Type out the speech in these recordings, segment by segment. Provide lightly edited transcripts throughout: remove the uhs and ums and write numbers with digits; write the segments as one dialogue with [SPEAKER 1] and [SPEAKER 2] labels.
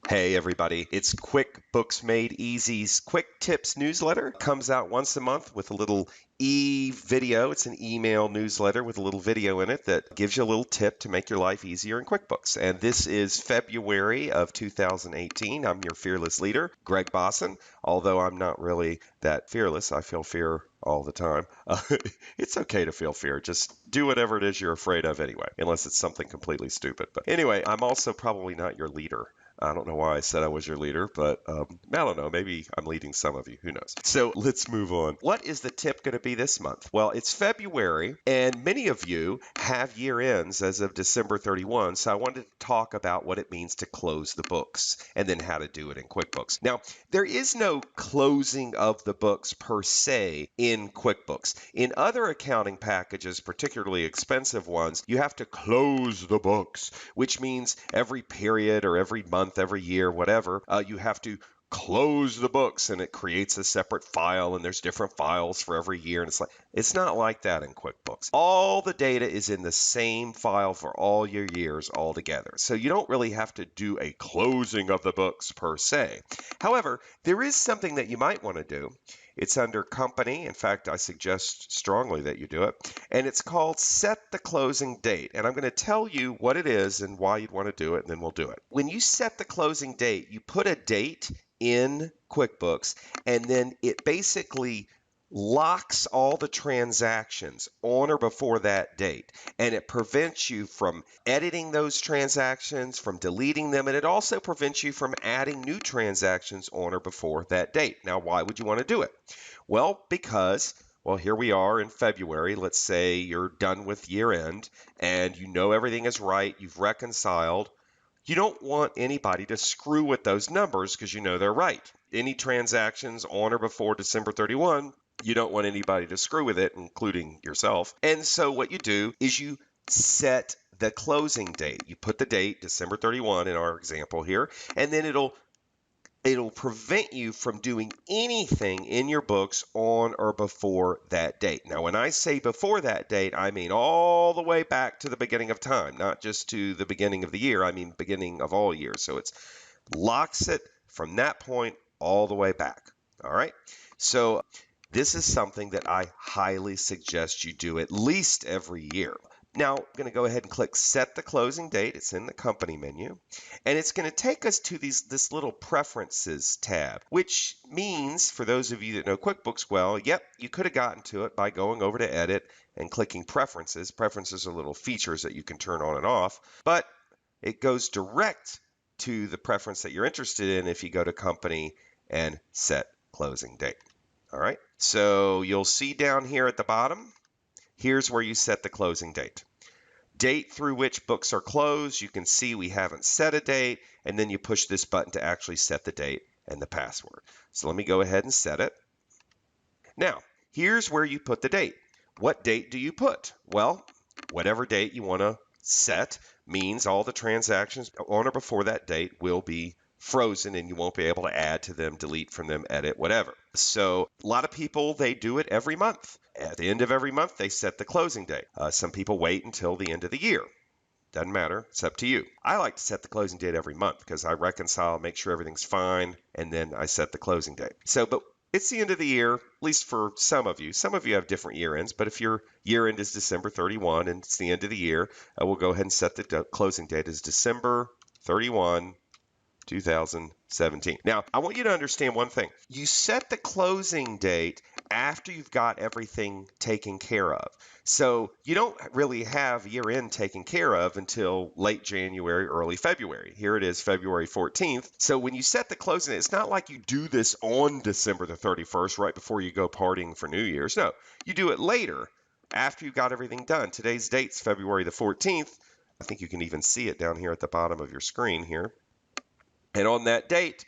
[SPEAKER 1] Hey everybody, it's QuickBooks Made Easy's Quick Tips newsletter. Comes out once a month with a little video. It's an email newsletter with a little video in it that gives you a little tip to make your life easier in QuickBooks. And this is February of 2018. I'm your fearless leader, Greg Bosson. Although I'm not really that fearless, I feel fear all the time. It's okay to feel fear. Just do whatever it is you're afraid of anyway, unless it's something completely stupid. But anyway, I'm also probably not your leader. I don't know why I said I was your leader, but I don't know. Maybe I'm leading some of you. Who knows? So let's move on. What is the tip going to be this month? Well, it's February, and many of you have year ends as of December 31. So I wanted to talk about what it means to close the books and then how to do it in QuickBooks. Now, there is no closing of the books per se in QuickBooks. In other accounting packages, particularly expensive ones, you have to close the books, which means every period or every month, every year, whatever, you have to close the books and it creates a separate file and there's different files for every year. And it's not like that in QuickBooks. All the data is in the same file for all your years all together. So you don't really have to do a closing of the books per se. However, there is something that you might want to do. It's under company. In fact, I suggest strongly that you do it. And it's called set the closing date. And I'm going to tell you what it is and why you'd want to do it, and then we'll do it. When you set the closing date, you put a date in QuickBooks, and then it basically locks all the transactions on or before that date, and it prevents you from editing those transactions, from deleting them, and it also prevents you from adding new transactions on or before that date. Now, why would you want to do it? Well, because here we are in February. Let's say you're done with year end and you know everything is right, you've reconciled. You don't want anybody to screw with those numbers because you know they're right. Any transactions on or before December 31, you don't want anybody to screw with it, including yourself. And so what you do is you set the closing date. You put the date, December 31 in our example here, and then it'll prevent you from doing anything in your books on or before that date. Now, when I say before that date, I mean all the way back to the beginning of time, not just to the beginning of the year. I mean beginning of all years. So it locks it from that point all the way back. All right. So this is something that I highly suggest you do at least every year. Now, I'm going to go ahead and click Set the Closing Date. It's in the Company menu. And it's going to take us to this little Preferences tab, which means, for those of you that know QuickBooks well, yep, you could have gotten to it by going over to Edit and clicking Preferences. Preferences are little features that you can turn on and off, but it goes direct to the preference that you're interested in if you go to Company and Set Closing Date. All right, so you'll see down here at the bottom, here's where you set the closing date. Date through which books are closed. You can see we haven't set a date, and then you push this button to actually set the date and the password. So let me go ahead and set it. Now, here's where you put the date. What date do you put? Well, whatever date you want to set means all the transactions on or before that date will be frozen and you won't be able to add to them, delete from them, edit, whatever. So a lot of people, they do it every month. At the end of every month, they set the closing date. Some people wait until the end of the year. Doesn't matter. It's up to you. I like to set the closing date every month because I reconcile, make sure everything's fine, and then I set the closing date. But it's the end of the year, at least for some of you. Some of you have different year ends, but if your year end is December 31 and it's the end of the year, we'll go ahead and set the closing date as December 31, 2017. Now, I want you to understand one thing. You set the closing date after you've got everything taken care of. So you don't really have year end taken care of until late January, early February. Here it is, February 14th. So when you set the closing date, it's not like you do this on December the 31st, right before you go partying for New Year's. No, you do it later after you've got everything done. Today's date's February the 14th. I think you can even see it down here at the bottom of your screen here. And on that date,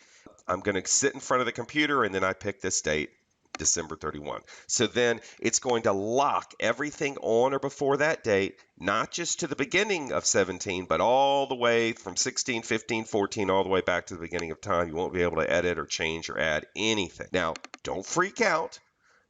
[SPEAKER 1] I'm going to sit in front of the computer and then I pick this date, December 31. So then it's going to lock everything on or before that date, not just to the beginning of 17, but all the way from 16, 15, 14, all the way back to the beginning of time. You won't be able to edit or change or add anything. Now, don't freak out.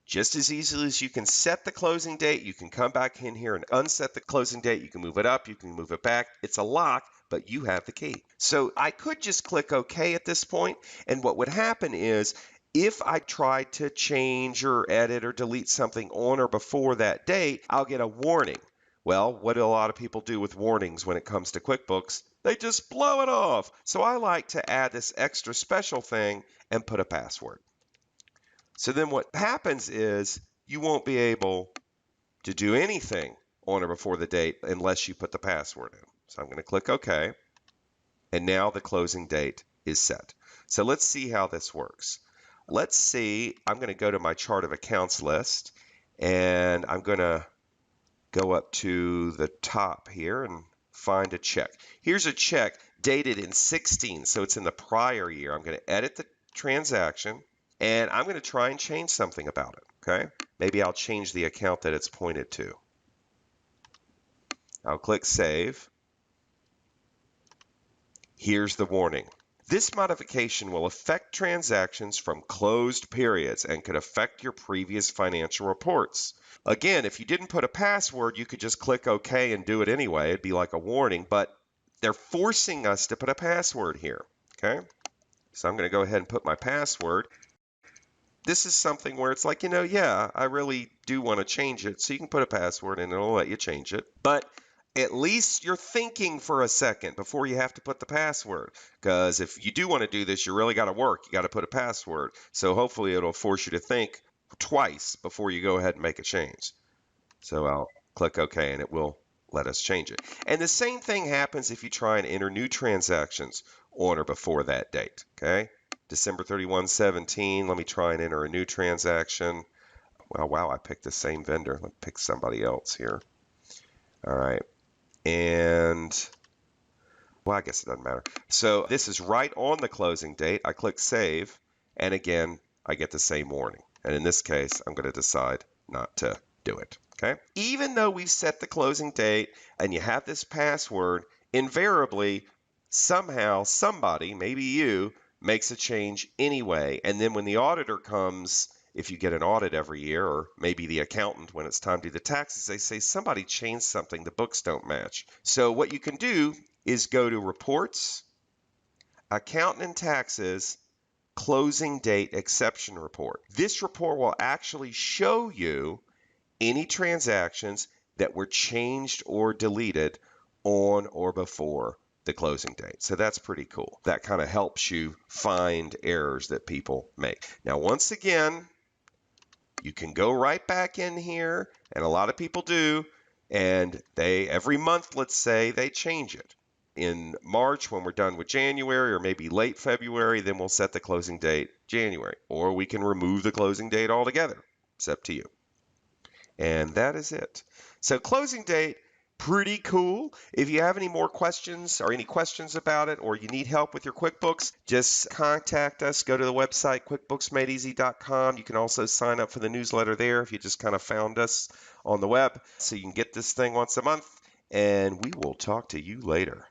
[SPEAKER 1] Just as easily as you can set the closing date, you can come back in here and unset the closing date. You can move it up, you can move it back. It's a lock, but you have the key. So I could just click OK at this point, and what would happen is if I try to change or edit or delete something on or before that date, I'll get a warning. Well, what do a lot of people do with warnings when it comes to QuickBooks? They just blow it off. So I like to add this extra special thing and put a password. So then what happens is you won't be able to do anything on or before the date unless you put the password in. So I'm going to click OK. And now the closing date is set. So let's see how this works. Let's see, I'm going to go to my chart of accounts list, and I'm going to go up to the top here and find a check. Here's a check dated in 16, so it's in the prior year. I'm going to edit the transaction, and I'm going to try and change something about it, okay? Maybe I'll change the account that it's pointed to. I'll click Save. Here's the warning. This modification will affect transactions from closed periods and could affect your previous financial reports. Again, if you didn't put a password, you could just click OK and do it anyway. It'd be like a warning, but they're forcing us to put a password here, okay? So I'm going to go ahead and put my password. This is something where it's like, yeah, I really do want to change it. So you can put a password and it'll let you change it. But at least you're thinking for a second before you have to put the password. Because if you do want to do this, you really got to work. You got to put a password. So hopefully it'll force you to think twice before you go ahead and make a change. So I'll click OK and it will let us change it. And the same thing happens if you try and enter new transactions on or before that date. Okay, December 31, 17. Let me try and enter a new transaction. Well, wow, I picked the same vendor. Let me pick somebody else here. All right. And, well, I guess it doesn't matter. So this is right on the closing date. I click Save, and again, I get the same warning. And in this case, I'm going to decide not to do it. Okay? Even though we've set the closing date and you have this password, invariably, somehow, somebody, maybe you, makes a change anyway. And then when the auditor comes, if you get an audit every year, or maybe the accountant when it's time to do the taxes, they say somebody changed something, the books don't match. So what you can do is go to Reports, Accountant and Taxes, Closing Date Exception Report. This report will actually show you any transactions that were changed or deleted on or before the closing date. So that's pretty cool. That kind of helps you find errors that people make. Now, once again, you can go right back in here, and a lot of people do, and they every month, let's say, they change it. In March, when we're done with January, or maybe late February, then we'll set the closing date January, or we can remove the closing date altogether. It's up to you. And that is it. So closing date, pretty cool. If you have any more questions or any questions about it, or you need help with your QuickBooks, just contact us. Go to the website, QuickBooksMadeEasy.com. You can also sign up for the newsletter there if you just kind of found us on the web. So you can get this thing once a month, and we will talk to you later.